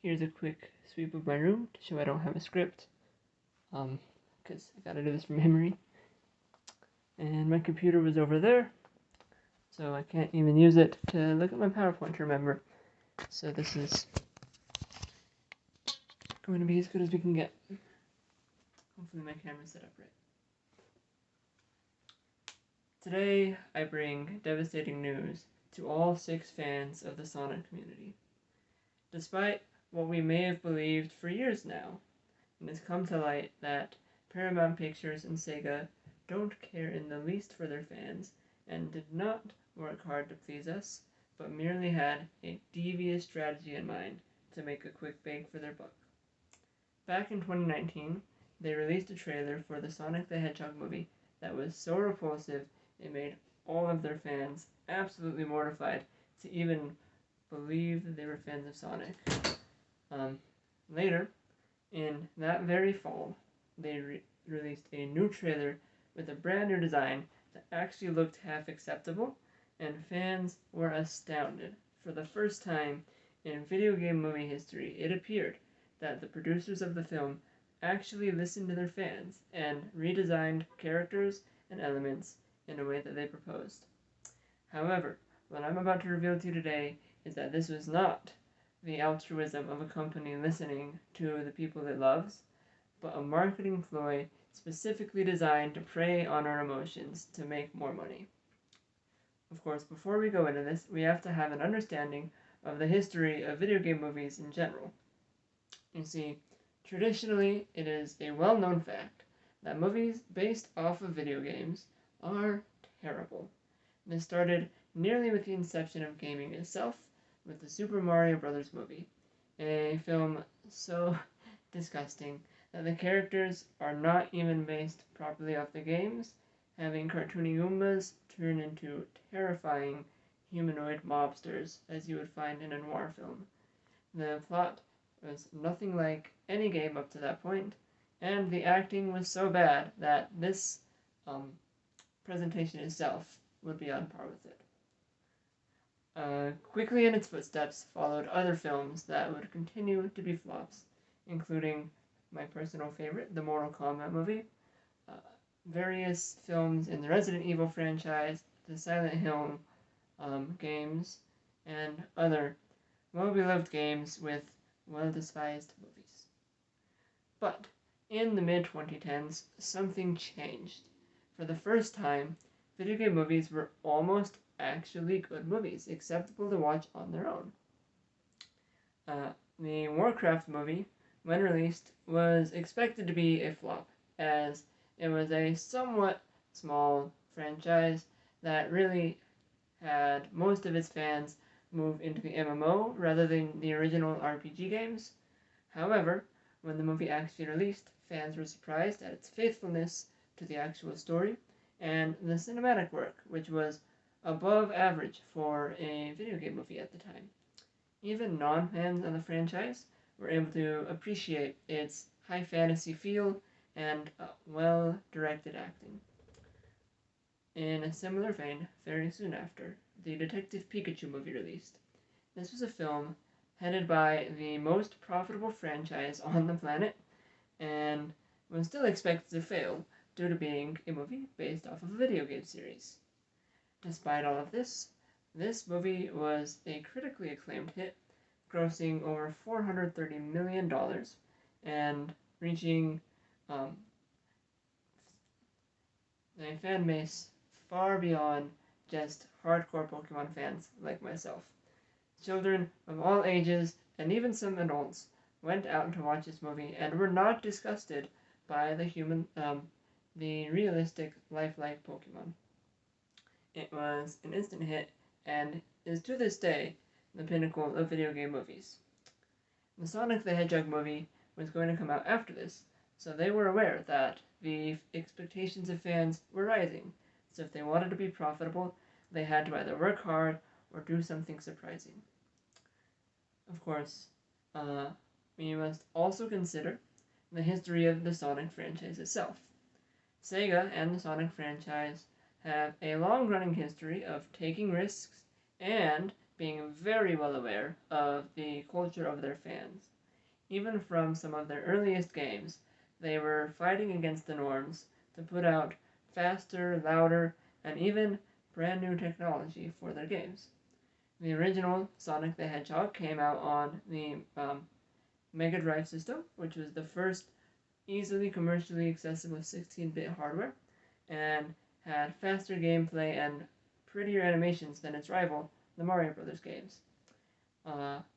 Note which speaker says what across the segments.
Speaker 1: Here's a quick sweep of my room to show I don't have a script, because I gotta do this from memory. And my computer was over there, so I can't even use it to look at my PowerPoint to remember. So this is going to be as good as we can get. Hopefully my camera's set up right. Today I bring devastating news to all 6 fans of the Sonic community. Despite what we may have believed for years now, it has come to light that Paramount Pictures and Sega don't care in the least for their fans and did not work hard to please us, but merely had a devious strategy in mind to make a quick bang for their buck. Back in 2019, they released a trailer for the Sonic the Hedgehog movie that was so repulsive it made all of their fans absolutely mortified to even believe that they were fans of Sonic. Later, in that very fall, they released a new trailer with a brand new design that actually looked half acceptable, and fans were astounded. For the first time in video game movie history, it appeared that the producers of the film actually listened to their fans and redesigned characters and elements in a way that they proposed. However, what I'm about to reveal to you today is that this was not the altruism of a company listening to the people it loves, but a marketing ploy specifically designed to prey on our emotions to make more money. Of course, before we go into this, we have to have an understanding of the history of video game movies in general. You see, traditionally, it is a well-known fact that movies based off of video games are terrible. This started nearly with the inception of gaming itself, with the Super Mario Bros. Movie, a film so disgusting that the characters are not even based properly off the games, having cartoony Goombas turn into terrifying humanoid mobsters, as you would find in a noir film. The plot was nothing like any game up to that point, and the acting was so bad that this presentation itself would be on par with it. Quickly in its footsteps followed other films that would continue to be flops, including my personal favorite, the Mortal Kombat movie, various films in the Resident Evil franchise, the Silent Hill games, and other well-beloved games with well-despised movies. But in the mid-2010s, something changed. For the first time, video game movies were almost actually good movies, acceptable to watch on their own. The Warcraft movie, when released, was expected to be a flop, as it was a somewhat small franchise that really had most of its fans move into the MMO rather than the original RPG games. However, when the movie actually released, fans were surprised at its faithfulness to the actual story and the cinematic work, which was above average for a video game movie at the time. Even non-fans of the franchise were able to appreciate its high fantasy feel and well-directed acting. In a similar vein, very soon after, the Detective Pikachu movie released. This was a film headed by the most profitable franchise on the planet, and was still expected to fail due to being a movie based off of a video game series. Despite all of this, this movie was a critically acclaimed hit, grossing over $430 million and reaching a fan base far beyond just hardcore Pokemon fans like myself. Children of all ages, and even some adults, went out to watch this movie and were not disgusted by the realistic, lifelike Pokemon. It was an instant hit and is to this day the pinnacle of video game movies. The Sonic the Hedgehog movie was going to come out after this, so they were aware that the expectations of fans were rising, so if they wanted to be profitable, they had to either work hard or do something surprising. Of course, we must also consider the history of the Sonic franchise itself. Sega and the Sonic franchise have a long-running history of taking risks and being very well aware of the culture of their fans. Even from some of their earliest games, they were fighting against the norms to put out faster, louder, and even brand new technology for their games. The original Sonic the Hedgehog came out on the Mega Drive system, which was the first easily commercially accessible 16-bit hardware, and had faster gameplay and prettier animations than its rival, the Mario Bros. Games.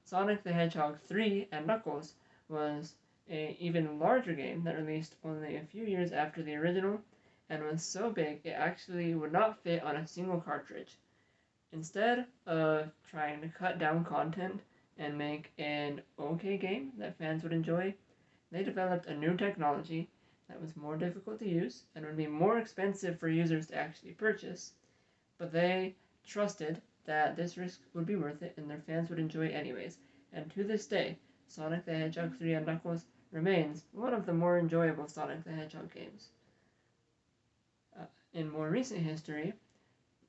Speaker 1: Sonic the Hedgehog 3 and Knuckles was an even larger game that released only a few years after the original and was so big it actually would not fit on a single cartridge. Instead of trying to cut down content and make an okay game that fans would enjoy, they developed a new technology that was more difficult to use and would be more expensive for users to actually purchase, but they trusted that this risk would be worth it and their fans would enjoy it anyways. And to this day, Sonic the Hedgehog 3 and Knuckles remains one of the more enjoyable Sonic the Hedgehog games. In more recent history,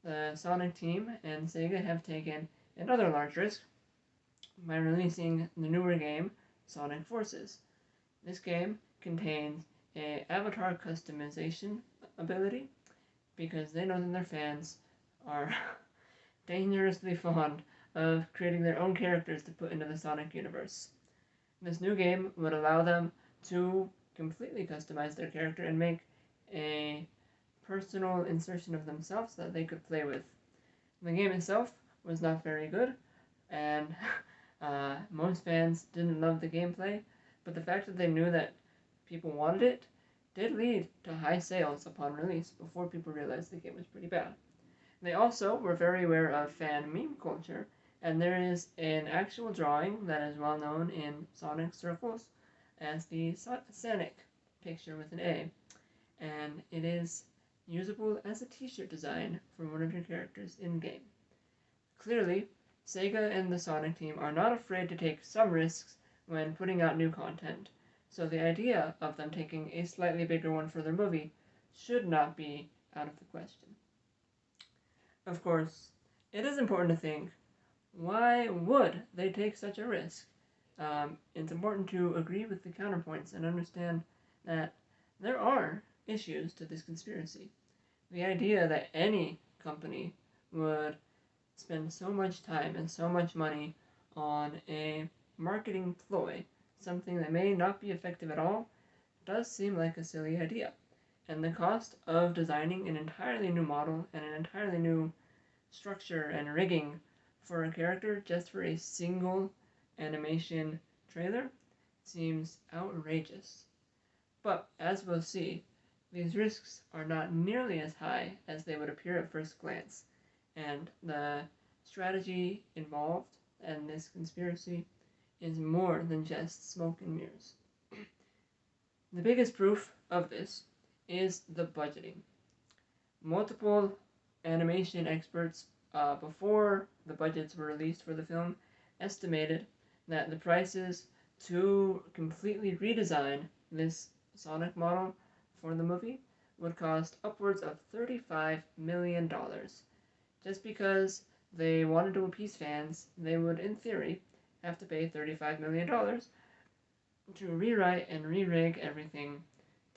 Speaker 1: the Sonic team and Sega have taken another large risk by releasing the newer game, Sonic Forces. This game contains an avatar customization ability because they know that their fans are dangerously fond of creating their own characters to put into the Sonic universe. This new game would allow them to completely customize their character and make a personal insertion of themselves that they could play with. The game itself was not very good, and most fans didn't love the gameplay, but the fact that they knew that people wanted it did lead to high sales upon release before people realized the game was pretty bad. They also were very aware of fan meme culture, and there is an actual drawing that is well known in Sonic circles as the Sonic picture with an A, and it is usable as a t-shirt design for one of your characters in-game. Clearly, Sega and the Sonic team are not afraid to take some risks when putting out new content, so the idea of them taking a slightly bigger one for their movie should not be out of the question. Of course, it is important to think, why would they take such a risk? It's important to agree with the counterpoints and understand that there are issues to this conspiracy. The idea that any company would spend so much time and so much money on a marketing ploy, something that may not be effective at all, does seem like a silly idea. And the cost of designing an entirely new model and an entirely new structure and rigging for a character just for a single animation trailer seems outrageous. But as we'll see, these risks are not nearly as high as they would appear at first glance, and the strategy involved in this conspiracy is more than just smoke and mirrors. The biggest proof of this is the budgeting. Multiple animation experts, before the budgets were released for the film, estimated that the prices to completely redesign this Sonic model for the movie would cost upwards of $35 million. Just because they wanted to appease fans, they would, in theory, have to pay $35 million to rewrite and re-rig everything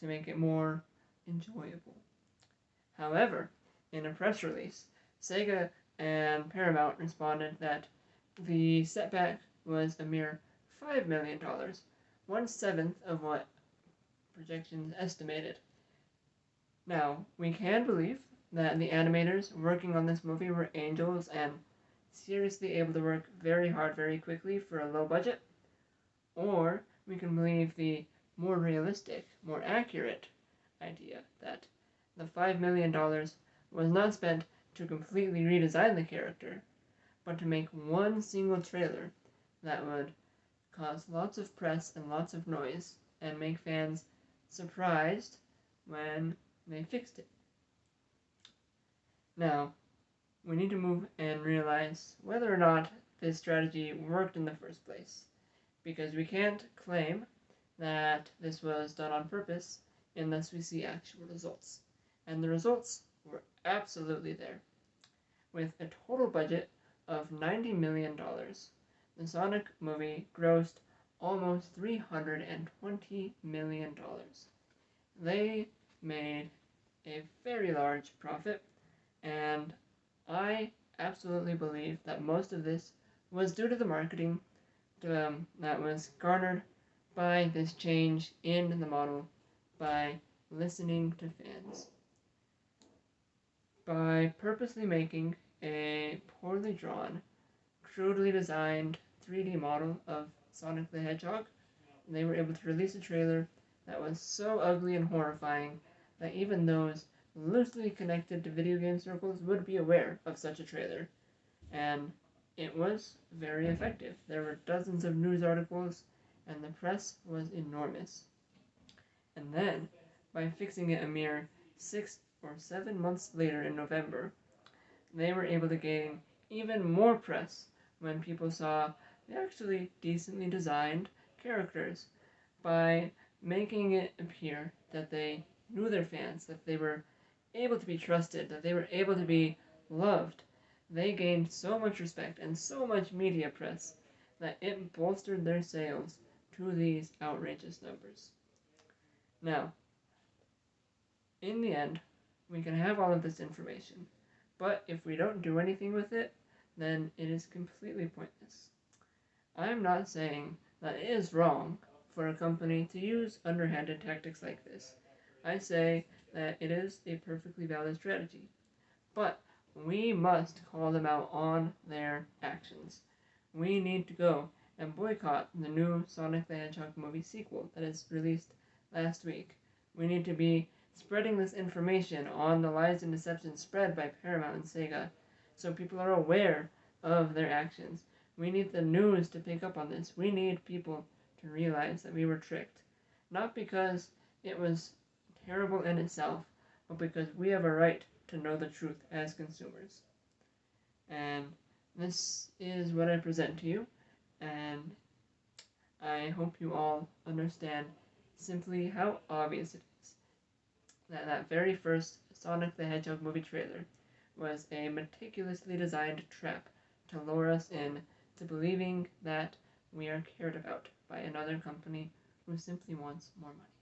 Speaker 1: to make it more enjoyable. However, in a press release, Sega and Paramount responded that the setback was a mere $5 million, 1/7 of what projections estimated. Now, we can believe that the animators working on this movie were angels and seriously able to work very hard very quickly for a low budget, or we can believe the more realistic, more accurate idea that the $5 million was not spent to completely redesign the character, but to make one single trailer that would cause lots of press and lots of noise and make fans surprised when they fixed it. Now, we need to move and realize whether or not this strategy worked in the first place, because we can't claim that this was done on purpose unless we see actual results. And the results were absolutely there. With a total budget of $90 million. The Sonic movie grossed almost $320 million. They made a very large profit, and I absolutely believe that most of this was due to the marketing that was garnered by this change in the model by listening to fans. By purposely making a poorly drawn, crudely designed 3D model of Sonic the Hedgehog, they were able to release a trailer that was so ugly and horrifying that even those loosely connected to video game circles would be aware of such a trailer. And it was very effective. There were dozens of news articles, and the press was enormous. And then, by fixing it a mere 6 or 7 months later in November, they were able to gain even more press when people saw the actually decently designed characters by making it appear that they knew their fans, that they were able to be trusted, that they were able to be loved. They gained so much respect and so much media press that it bolstered their sales to these outrageous numbers. Now, in the end, we can have all of this information, but if we don't do anything with it, then it is completely pointless. I am not saying that it is wrong for a company to use underhanded tactics like this. I say that it is a perfectly valid strategy. But we must call them out on their actions. We need to go and boycott the new Sonic the Hedgehog movie sequel that is released last week. We need to be spreading this information on the lies and deception spread by Paramount and Sega so people are aware of their actions. We need the news to pick up on this. We need people to realize that we were tricked. Not because it was terrible in itself, but because we have a right to know the truth as consumers. And this is what I present to you, and I hope you all understand simply how obvious it is that that very first Sonic the Hedgehog movie trailer was a meticulously designed trap to lure us in to believing that we are cared about by another company who simply wants more money.